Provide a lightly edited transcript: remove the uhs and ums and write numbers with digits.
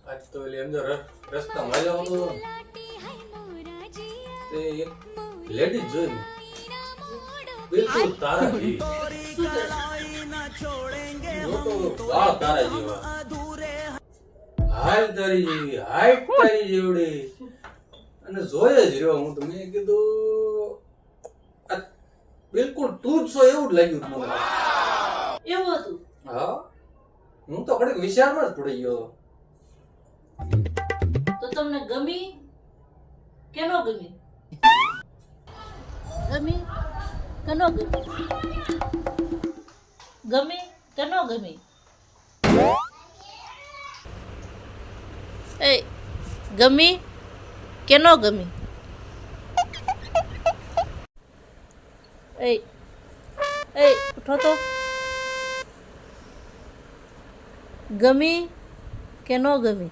આજ તો એટલે એમ જો રસ્તામાં જવાનું તે એક લેડીઝ જોઈ મેં. બિલકુલ તારા જેવી. જો તો વાળ તારા જેવા, હાલ તારી જેવી, હાઈટ તારી જેવડી, અને જોઈ જ રહ્યો હું તો. મેં કીધું આ બિલકુલ તું જ છો એવું જ લાગ્યું મને. એવું હતું? હા, હું તો ઘડીક વિચારમાં જ પડી ગયો. તો તમને ગમી કે ન ગમી? ગમી કે ન ગમી? ગમી કે ન ગમી? એ ગમી કે ન ગમી? એ ઉઠો તો. ગમી કે ન ગમી?